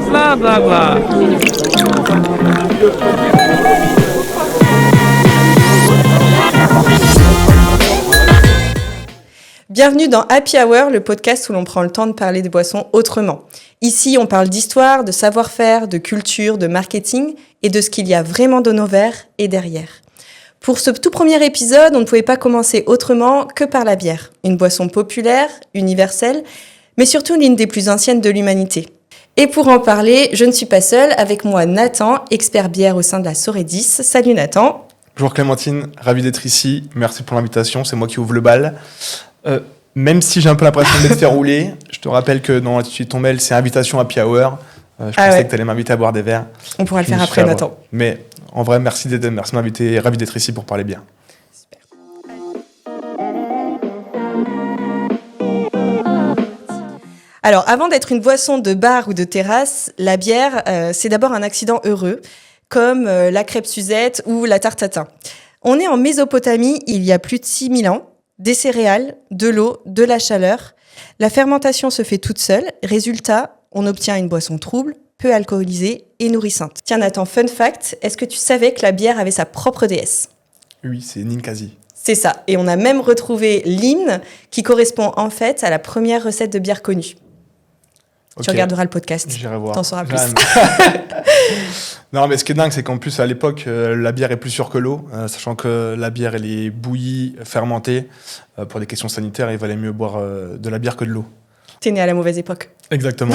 Bla bla bla. Bienvenue dans Happy Hour, le podcast où l'on prend le temps de parler des boissons autrement. Ici, on parle d'histoire, de savoir-faire, de culture, de marketing et de ce qu'il y a vraiment dans nos verres et derrière. Pour ce tout premier épisode, on ne pouvait pas commencer autrement que par la bière. Une boisson populaire, universelle, mais surtout l'une des plus anciennes de l'humanité. Et pour en parler, je ne suis pas seule, avec moi Nathan, expert bière au sein de la Soredis. Salut Nathan. Bonjour Clémentine, ravi d'être ici, merci pour l'invitation, c'est moi qui ouvre le bal. Même si j'ai un peu l'impression d'être fait rouler, je te rappelle que dans l'attitude de ton mail, c'est invitation Happy Hour. Je pensais que tu allais m'inviter à boire des verres. On pourra le faire après, Nathan. Mais en vrai, merci de m'inviter, ravi d'être ici pour parler bière. Super. Alors, avant d'être une boisson de bar ou de terrasse, la bière, c'est d'abord un accident heureux, comme la crêpe Suzette ou la tarte tatin. On est en Mésopotamie il y a plus de 6000 ans. Des céréales, de l'eau, de la chaleur. La fermentation se fait toute seule. Résultat, on obtient une boisson trouble, peu alcoolisée et nourrissante. Tiens Nathan, fun fact, est-ce que tu savais que la bière avait sa propre déesse ? Oui, c'est Ninkasi. C'est ça. Et on a même retrouvé l'hymne qui correspond en fait à la première recette de bière connue. Okay. Tu regarderas le podcast. J'irai voir. T'en sauras plus. Non, mais ce qui est dingue, c'est qu'en plus, à l'époque, la bière est plus sûre que l'eau, sachant que la bière, elle est bouillie, fermentée. Pour des questions sanitaires, il valait mieux boire de la bière que de l'eau. T'es né à la mauvaise époque. Exactement.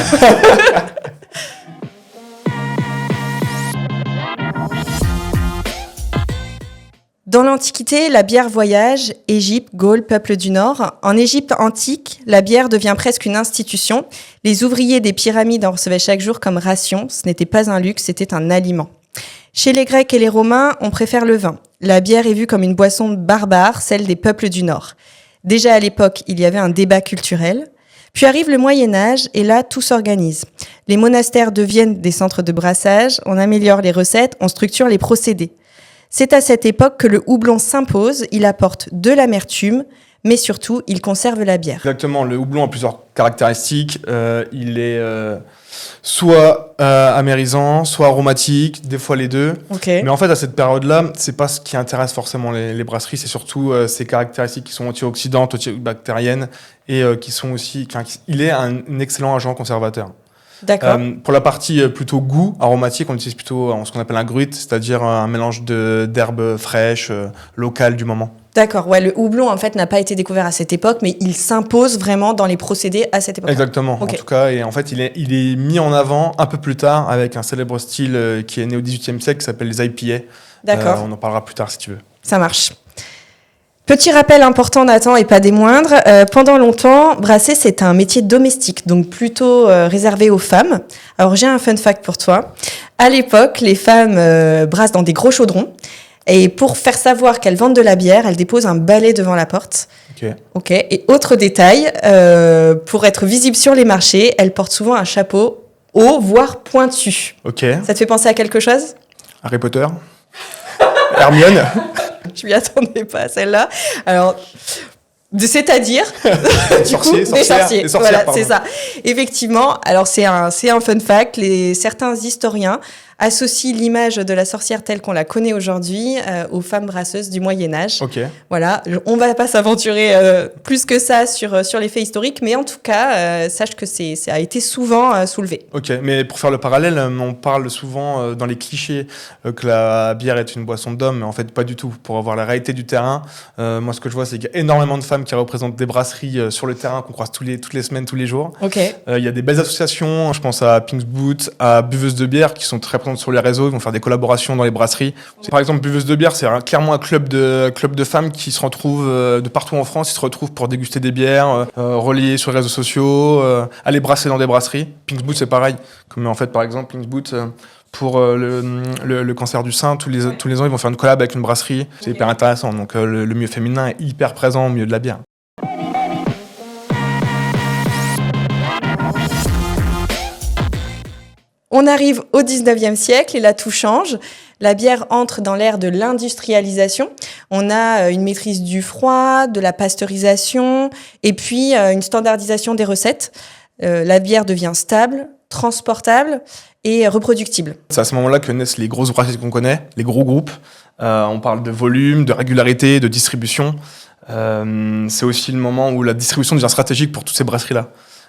Dans l'Antiquité, la bière voyage, Égypte, Gaule, peuple du Nord. En Égypte antique, la bière devient presque une institution. Les ouvriers des pyramides en recevaient chaque jour comme ration. Ce n'était pas un luxe, c'était un aliment. Chez les Grecs et les Romains, on préfère le vin. La bière est vue comme une boisson barbare, celle des peuples du Nord. Déjà à l'époque, il y avait un débat culturel. Puis arrive le Moyen-Âge et là, tout s'organise. Les monastères deviennent des centres de brassage, on améliore les recettes, on structure les procédés. C'est à cette époque que le houblon s'impose, il apporte de l'amertume, mais surtout, il conserve la bière. Exactement, le houblon a plusieurs caractéristiques. Il est soit amérisant, soit aromatique, des fois les deux. Okay. Mais en fait, à cette période-là, c'est pas ce qui intéresse forcément les brasseries, c'est surtout ces caractéristiques qui sont antioxydantes, antibactériennes, et qui sont aussi... il est un excellent agent conservateur. D'accord. Pour la partie plutôt goût aromatique, on utilise plutôt ce qu'on appelle un gruit, c'est-à-dire un mélange d'herbes fraîches, locales du moment. D'accord, ouais, le houblon en fait n'a pas été découvert à cette époque, mais il s'impose vraiment dans les procédés à cette époque. Exactement, okay. En tout cas, et en fait il est mis en avant un peu plus tard avec un célèbre style qui est né au XVIIIe siècle qui s'appelle les IPA. D'accord. On en parlera plus tard si tu veux. Ça marche. Petit rappel important, Nathan, et pas des moindres. Pendant longtemps, brasser, c'est un métier domestique, donc plutôt réservé aux femmes. Alors, j'ai un fun fact pour toi. À l'époque, les femmes brassent dans des gros chaudrons. Et pour faire savoir qu'elles vendent de la bière, elles déposent un balai devant la porte. Ok. Et autre détail, pour être visibles sur les marchés, elles portent souvent un chapeau haut, voire pointu. Ok. Ça te fait penser à quelque chose ? Harry Potter. Hermione. Je m'y attendais pas à celle-là. Alors, c'est-à-dire du coup, des sorciers. Voilà, pardon. C'est ça. Effectivement, alors c'est un fun fact. Certains historiens associent l'image de la sorcière telle qu'on la connaît aujourd'hui aux femmes brasseuses du Moyen-Âge. Ok. Voilà, on va pas s'aventurer plus que ça sur les faits historiques, mais en tout cas, sache que ça a été souvent soulevé. Ok, mais pour faire le parallèle, on parle souvent dans les clichés que la bière est une boisson d'homme, mais en fait pas du tout. Pour avoir la réalité du terrain, moi ce que je vois, c'est qu'il y a énormément de femmes qui représentent des brasseries sur le terrain qu'on croise toutes les semaines, tous les jours. Ok. Il y a des belles associations, je pense à Pink's Boot, à Buveuses de bière qui sont très présentes sur les réseaux, ils vont faire des collaborations dans les brasseries. Par exemple, Buveuses de bière, c'est clairement un club de femmes qui se retrouvent de partout en France, ils se retrouvent pour déguster des bières, relayer sur les réseaux sociaux, aller brasser dans des brasseries. Pink's Boot, c'est pareil. Comme en fait, par exemple, Pink's Boot, pour le cancer du sein, tous les ans, ils vont faire une collab avec une brasserie. C'est hyper intéressant. Donc, le milieu féminin est hyper présent au milieu de la bière. On arrive au 19e siècle et là, tout change. La bière entre dans l'ère de l'industrialisation. On a une maîtrise du froid, de la pasteurisation et puis une standardisation des recettes. La bière devient stable, transportable et reproductible. C'est à ce moment-là que naissent les grosses brasseries qu'on connaît, les gros groupes. On parle de volume, de régularité, de distribution. C'est aussi le moment où la distribution devient stratégique pour toutes ces brasseries-là.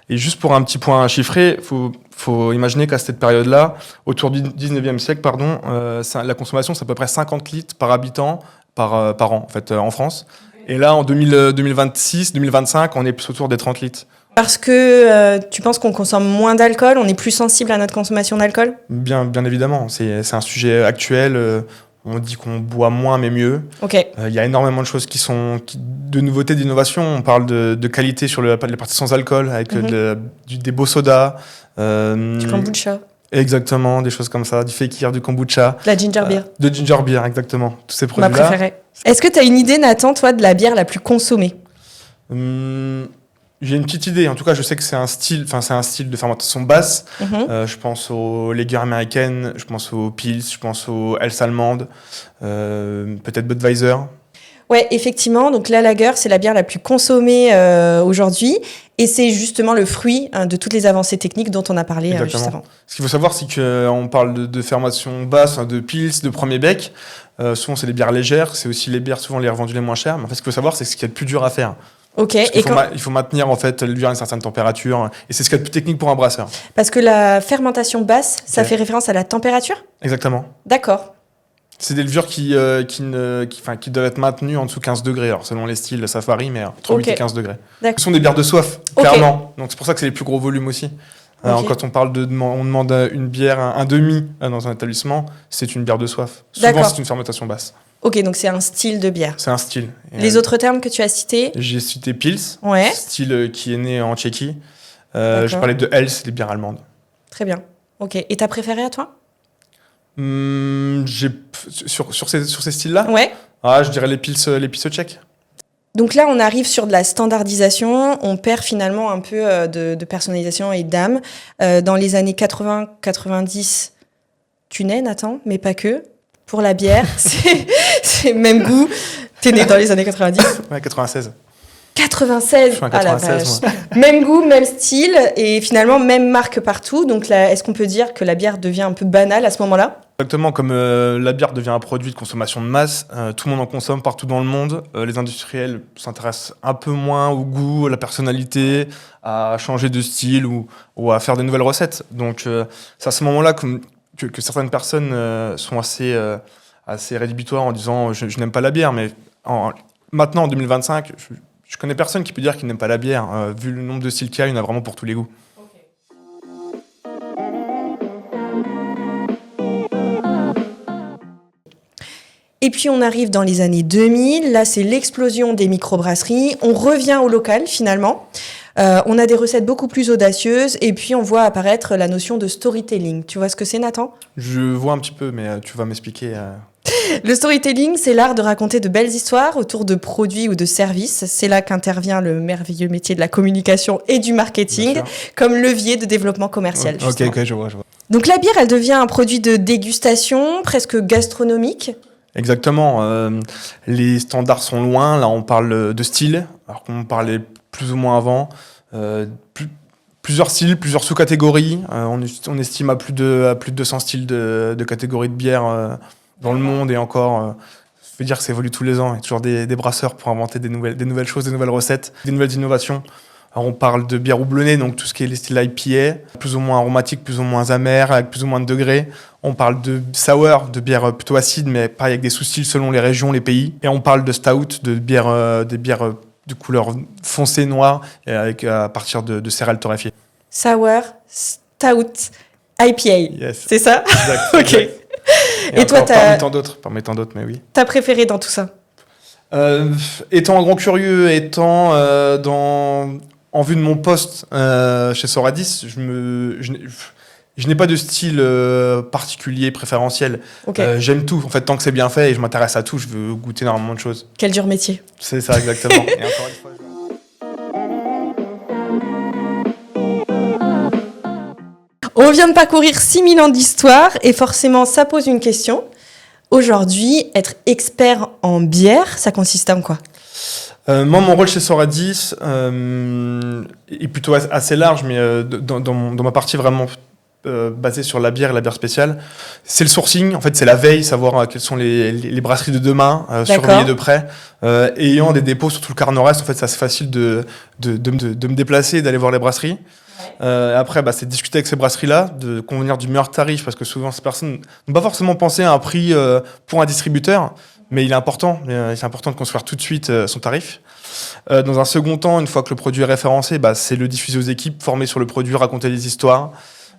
Et juste pour un petit point chiffré, faut imaginer qu'à cette période-là, autour du 19e siècle, la consommation, c'est à peu près 50 litres par habitant par an, en fait, en France. Et là, en 2026, 2025, on est plus autour des 30 litres. Parce que tu penses qu'on consomme moins d'alcool, on est plus sensible à notre consommation d'alcool ? Bien évidemment, c'est un sujet actuel. On dit qu'on boit moins mais mieux. Ok. Il y a énormément de choses de nouveautés, d'innovation. On parle de qualité sur les parties sans alcool, avec des beaux sodas. Du kombucha. Exactement, des choses comme ça, du fekir, du kombucha. La ginger beer. De ginger beer, exactement. Tous ces produits-là. Ma préférée. Est-ce que tu as une idée, Nathan, toi, de la bière la plus consommée ? J'ai une petite idée. En tout cas, je sais que c'est un style de fermentation basse. Je pense aux lagers américaines, je pense aux Pils, je pense aux Helles allemandes, peut-être Budweiser. Ouais, effectivement. Donc la lager, c'est la bière la plus consommée aujourd'hui. Et c'est justement le fruit de toutes les avancées techniques dont on a parlé juste avant. Ce qu'il faut savoir, c'est qu'on parle de fermentation basse, de Pils, de premier bec. Souvent, c'est les bières légères. C'est aussi les bières, souvent, les revendues les moins chères. Mais en fait, ce qu'il faut savoir, c'est ce qu'il y a de plus dur à faire. Ok. Il faut maintenir en fait le bière à une certaine température, et c'est ce qu'il y a de plus technique pour un brasseur. Parce que la fermentation basse, ça fait référence à la température ? Exactement. D'accord. C'est des levures qui doivent être maintenues en dessous de 15 degrés. Alors selon les styles, ça varie, mais entre 8 et 15 degrés. D'accord. Ce sont des bières de soif, clairement. Donc c'est pour ça que c'est les plus gros volumes aussi. Alors, quand on parle on demande une bière, un demi dans un établissement, c'est une bière de soif. Souvent, c'est une fermentation basse. Ok, donc c'est un style de bière. C'est un style. Les autres termes que tu as cités ? J'ai cité Pils, ouais. Style qui est né en Tchéquie. Je parlais de Helles, les bières allemandes. Très bien. Ok. Et ta préférée à toi ? Sur ces styles-là ? Ouais. Je dirais les Pils tchèques. Donc là, on arrive sur de la standardisation. On perd finalement un peu de personnalisation et d'âme. Dans les années 80-90, tu nais, Nathan, mais pas que. Pour la bière, c'est même goût. T'es né dans les années 90 ? Ouais, 96. 96 Je suis en 96, moi. Même goût, même style, et finalement même marque partout. Donc là, est-ce qu'on peut dire que la bière devient un peu banale à ce moment-là ? Exactement, comme la bière devient un produit de consommation de masse, tout le monde en consomme partout dans le monde. Les industriels s'intéressent un peu moins au goût, à la personnalité, à changer de style ou à faire de nouvelles recettes. Donc c'est à ce moment-là que certaines personnes sont assez rédhibitoires en disant je n'aime pas la bière, mais maintenant en 2025, je connais personne qui peut dire qu'il n'aime pas la bière. Vu le nombre de styles qu'il y a, il y en a vraiment pour tous les goûts. Et puis on arrive dans les années 2000, là c'est l'explosion des microbrasseries, on revient au local finalement. On a des recettes beaucoup plus audacieuses et puis on voit apparaître la notion de storytelling. Tu vois ce que c'est, Nathan ? Je vois un petit peu, mais tu vas m'expliquer. Le storytelling, c'est l'art de raconter de belles histoires autour de produits ou de services. C'est là qu'intervient le merveilleux métier de la communication et du marketing comme levier de développement commercial. Ok, je vois. Donc la bière, elle devient un produit de dégustation, presque gastronomique. Exactement. Les standards sont loin. Là, on parle de style, alors qu'on parlait plus ou moins avant. Plusieurs styles, plusieurs sous-catégories. On estime à plus de 200 styles de catégories de bière dans le monde, et encore, je veux dire que ça évolue tous les ans. Il y a toujours des brasseurs pour inventer des nouvelles choses, des nouvelles recettes, des nouvelles innovations. Alors on parle de bière houblonnée, donc tout ce qui est les styles IPA, plus ou moins aromatique, plus ou moins amer, avec plus ou moins de degrés. On parle de sour, de bière plutôt acide, mais pareil avec des sous-styles selon les régions, les pays. Et on parle de stout, des bières de couleur foncée, noire, à partir de céréales torréfiées. Sour, stout, IPA, yes. C'est ça ? Exact. Ok. Exact. Et toi, parmi tant d'autres, mais oui. T'as préféré dans tout ça ? Étant un grand curieux, en vue de mon poste chez Soradis, je n'ai pas de style particulier, préférentiel. Okay. J'aime tout. En fait, tant que c'est bien fait et je m'intéresse à tout, je veux goûter énormément de choses. Quel dur métier. C'est ça, exactement. Et encore une fois, On vient de parcourir 6000 ans d'histoire et forcément, ça pose une question. Aujourd'hui, être expert en bière, ça consiste en quoi ? Moi, mon rôle chez Soradis est plutôt assez large, mais dans ma partie vraiment basée sur la bière et la bière spéciale, c'est le sourcing. En fait, c'est la veille, savoir quelles sont les brasseries de demain, surveiller de près. Ayant des dépôts sur tout le quart nord-est, en fait, c'est assez facile de me déplacer et d'aller voir les brasseries. Après, c'est de discuter avec ces brasseries-là, de convenir du meilleur tarif, parce que souvent, ces personnes n'ont pas forcément pensé à un prix pour un distributeur, mais il est important. C'est important de construire tout de suite son tarif. Dans un second temps, une fois que le produit est référencé, c'est le diffuser aux équipes, former sur le produit, raconter les histoires.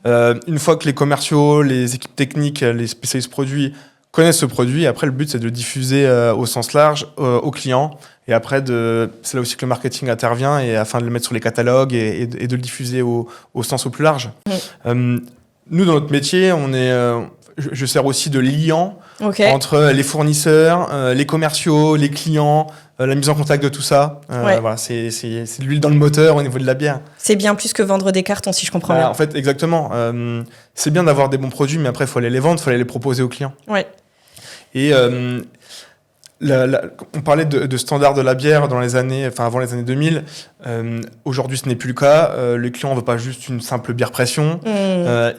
Une fois que les commerciaux, les équipes techniques, les spécialistes produits connaissent ce produit, après, le but, c'est de le diffuser au sens large aux clients. Et après, c'est là aussi que le marketing intervient, et afin de le mettre sur les catalogues et de le diffuser au sens au plus large. Nous, dans notre métier, je sers aussi de liant entre les fournisseurs, les commerciaux, les clients, la mise en contact de tout ça. Voilà, c'est de l'huile dans le moteur au niveau de la bière. C'est bien plus que vendre des cartons, si je comprends bien. En fait, exactement. C'est bien d'avoir des bons produits, mais après, il faut aller les vendre, il faut aller les proposer aux clients. Ouais. Et on parlait de standards de la bière avant les années 2000. Aujourd'hui, ce n'est plus le cas. Le client ne veut pas juste une simple bière pression.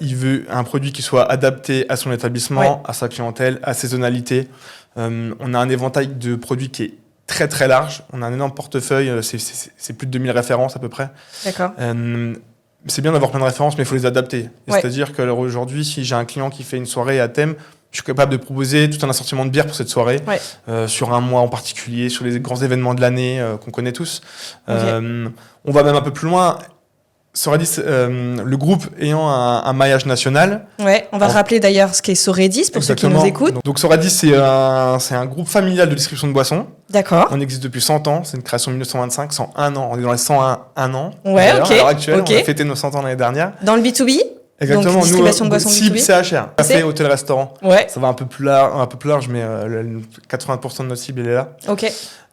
Il veut un produit qui soit adapté à son établissement, à sa clientèle, à ses saisonnalités. On a un éventail de produits qui est très très large. On a un énorme portefeuille. C'est plus de 2000 références à peu près. D'accord. C'est bien d'avoir plein de références, mais il faut les adapter. C'est-à-dire qu'aujourd'hui, si j'ai un client qui fait une soirée à thème, je suis capable de proposer tout un assortiment de bières pour cette soirée, sur un mois en particulier, sur les grands événements de l'année qu'on connaît tous. On va même un peu plus loin. Soradis, le groupe ayant un maillage national. On va rappeler d'ailleurs ce qu'est Soradis pour ceux qui nous écoutent. Donc Soradis, c'est un groupe familial de distribution de boissons. D'accord. On existe depuis 100 ans, c'est une création de 1925, 101 ans. On est dans les 101 ans. À l'heure actuelle, on a fêté nos 100 ans l'année dernière. Dans le B2B ? Exactement. Donc, distribution de boissons cible CHR, café, hôtel, restaurant. Ça va un peu plus large, mais 80% de notre cible, elle est là.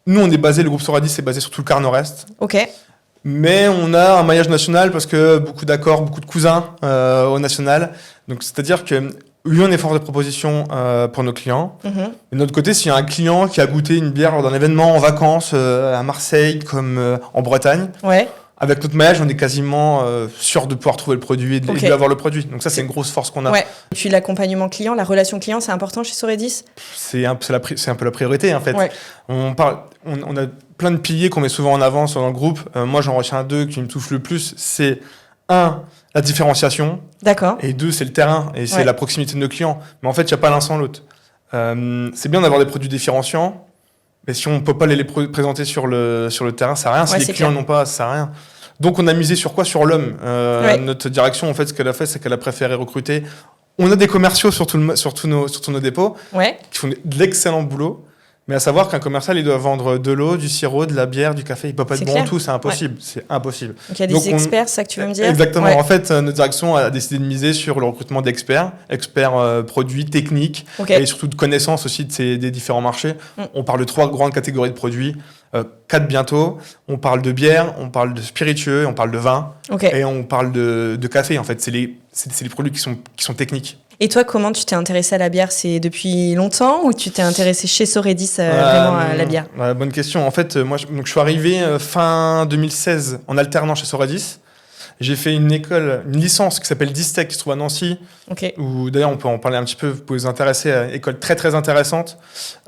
Nous, le groupe Soradis est basé sur tout le quart nord-est. Mais on a un maillage national parce que beaucoup d'accords, beaucoup de cousins au national. Donc, c'est-à-dire que oui, on est force de proposition pour nos clients. Et de notre côté, s'il y a un client qui a goûté une bière lors d'un événement en vacances à Marseille comme en Bretagne, avec notre maillage, on est quasiment sûr de pouvoir trouver le produit et d'avoir le produit. Donc ça, c'est une grosse force qu'on a. Et puis l'accompagnement client, la relation client, c'est important chez Soradis ? C'est un peu la priorité, en fait. On a plein de piliers qu'on met souvent en avant dans le groupe. Moi, j'en retiens 2 qui me touchent le plus. C'est 1, la différenciation. D'accord. Et 2, c'est le terrain et c'est la proximité de nos clients. Mais en fait, il n'y a pas l'un sans l'autre. C'est bien d'avoir des produits différenciants, mais si on ne peut pas les présenter sur le terrain, ça sert à rien. Si les clients n'ont pas, ça sert à rien. Donc, on a misé sur quoi ? Sur l'homme. Notre direction, en fait, ce qu'elle a fait, c'est qu'elle a préféré recruter. On a des commerciaux sur tous nos dépôts qui font de l'excellent boulot. Mais à savoir qu'un commercial, il doit vendre de l'eau, du sirop, de la bière, du café. Il ne peut pas être bon en tout, c'est impossible. C'est impossible. Donc, il y a des experts, c'est ça que tu veux me dire ? Exactement. En fait, notre direction a décidé de miser sur le recrutement d'experts, produits, techniques, et surtout de connaissances aussi des différents marchés. On parle de 3 grandes catégories de produits, 4 bientôt. On parle de bière, on parle de spiritueux, on parle de vin, et on parle de café. En fait, c'est les produits qui sont techniques. Et toi, comment tu t'es intéressé à la bière ? C'est depuis longtemps ou tu t'es intéressé chez Soradis vraiment à la bière ? Bonne question. En fait, moi, je suis arrivé fin 2016 en alternant chez Soradis. J'ai fait une licence qui s'appelle Distech, qui se trouve à Nancy. Où d'ailleurs, on peut en parler un petit peu. Vous pouvez vous intéresser à une école très très intéressante.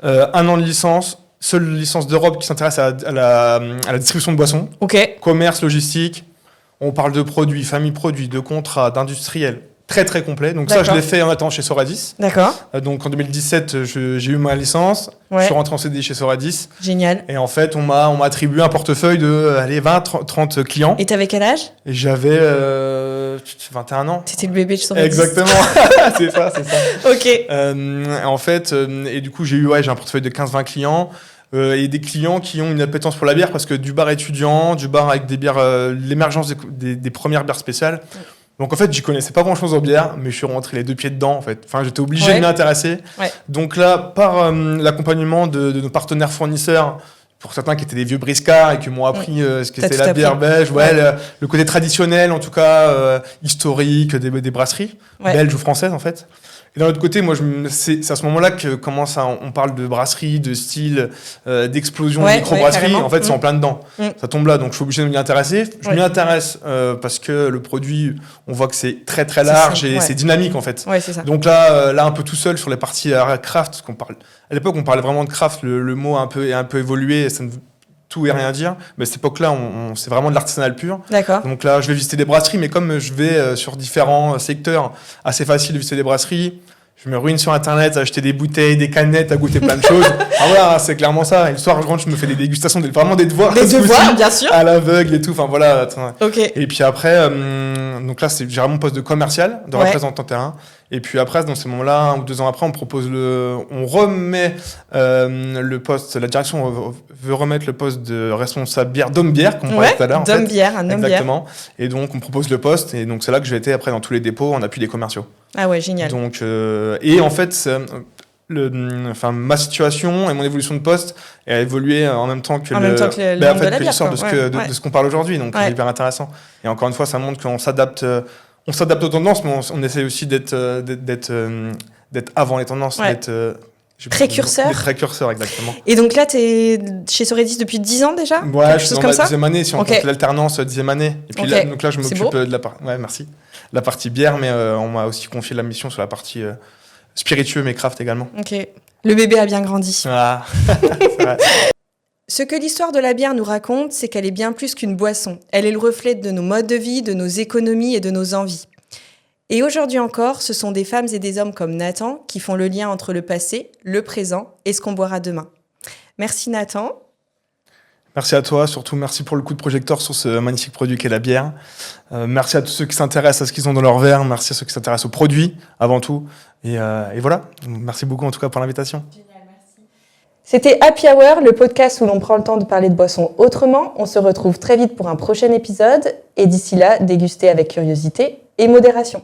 1 an de licence, seule licence d'Europe qui s'intéresse à la distribution de boissons. Commerce, logistique. On parle de produits, famille produits, de contrats, d'industriels. Très très complet. Donc ça, je l'ai fait en attendant chez Soradis. Donc en 2017, j'ai eu ma licence. Je suis rentré en CDI chez Soradis. Génial. Et en fait, on m'a attribué un portefeuille de 20-30 clients. Et t'avais quel âge ? Et j'avais 21 ans. T'étais le bébé de Soradis. Exactement. c'est ça. En fait, et du coup, j'ai un portefeuille de 15-20 clients. Et des clients qui ont une appétence pour la bière parce que du bar étudiant, du bar avec des bières, l'émergence des premières bières spéciales. Donc en fait, j'y connaissais pas grand-chose en bière, mais je suis rentré les 2 pieds dedans en fait. Enfin, j'étais obligé de m'y intéresser. Donc là, par l'accompagnement de nos partenaires fournisseurs, pour certains qui étaient des vieux briscards et qui m'ont appris ce qu'était la bière belge, le côté traditionnel, en tout cas historique des brasseries belges ou françaises en fait. Et d'un autre côté, moi, c'est à ce moment-là que on parle de brasserie, de style, d'explosion, de microbrasserie. En fait, c'est en plein dedans. Ça tombe là, donc je suis obligé de m'y intéresser. Je m'y intéresse parce que le produit, on voit que c'est très très large et c'est dynamique en fait. Ouais, c'est ça. Donc là, un peu tout seul sur les parties craft, parce qu'on parle. À l'époque, on parlait vraiment de craft. Le mot a un peu évolué. Ça ne tout et rien dire. Mais à cette époque-là, c'est vraiment de l'artisanal pur. D'accord. Donc là, je vais visiter des brasseries, mais comme je vais sur différents secteurs, assez facile de visiter des brasseries. Je me ruine sur Internet à acheter des bouteilles, des canettes, à goûter plein de choses. Ah voilà, c'est clairement ça. Et le soir, je rentre, je me fais des dégustations, vraiment des devoirs. Des devoirs, bien sûr. À l'aveugle et tout. Enfin voilà. Ok. Et puis après, donc là, j'ai vraiment mon poste de commercial, de représentant terrain. Et puis après, dans ces moments-là, 1 ou 2 ans après, on remet le poste, la direction veut remettre le poste de responsable bière, d'homme bière, comme on parlait tout à l'heure. D'homme bière, un homme bière. Exactement. Et donc, on propose le poste. Et donc, c'est là que j'ai été après dans tous les dépôts en appui des commerciaux. Ah ouais, génial. Donc, et en fait, ma situation et mon évolution de poste a évolué en même temps que le monde de la bière, de ce qu'on parle aujourd'hui. Donc, c'est hyper intéressant. Et encore une fois, ça montre qu'on s'adapte. On s'adapte aux tendances, mais on essaie aussi d'être avant les tendances, d'être précurseur. Des précurseurs, exactement. Et donc là, tu es chez Soredis depuis 10 ans déjà? Ouais, je suis dans ma 10e année, si on compte l'alternance 10e année. Et puis donc là, je m'occupe de la partie bière, mais on m'a aussi confié la mission sur la partie spiritueux, mais craft également. Ok. Le bébé a bien grandi. Ah, c'est vrai. Ce que l'histoire de la bière nous raconte, c'est qu'elle est bien plus qu'une boisson. Elle est le reflet de nos modes de vie, de nos économies et de nos envies. Et aujourd'hui encore, ce sont des femmes et des hommes comme Nathan qui font le lien entre le passé, le présent et ce qu'on boira demain. Merci Nathan. Merci à toi, surtout merci pour le coup de projecteur sur ce magnifique produit qu'est la bière. Merci à tous ceux qui s'intéressent à ce qu'ils ont dans leur verre, merci à ceux qui s'intéressent aux produits avant tout. Et voilà, merci beaucoup en tout cas pour l'invitation. C'était Happy Hour, le podcast où l'on prend le temps de parler de boissons autrement. On se retrouve très vite pour un prochain épisode. Et d'ici là, dégustez avec curiosité et modération.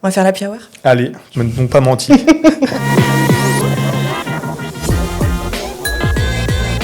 On va faire l'Happy Hour ? Allez, je ne m'ai donc pas menti.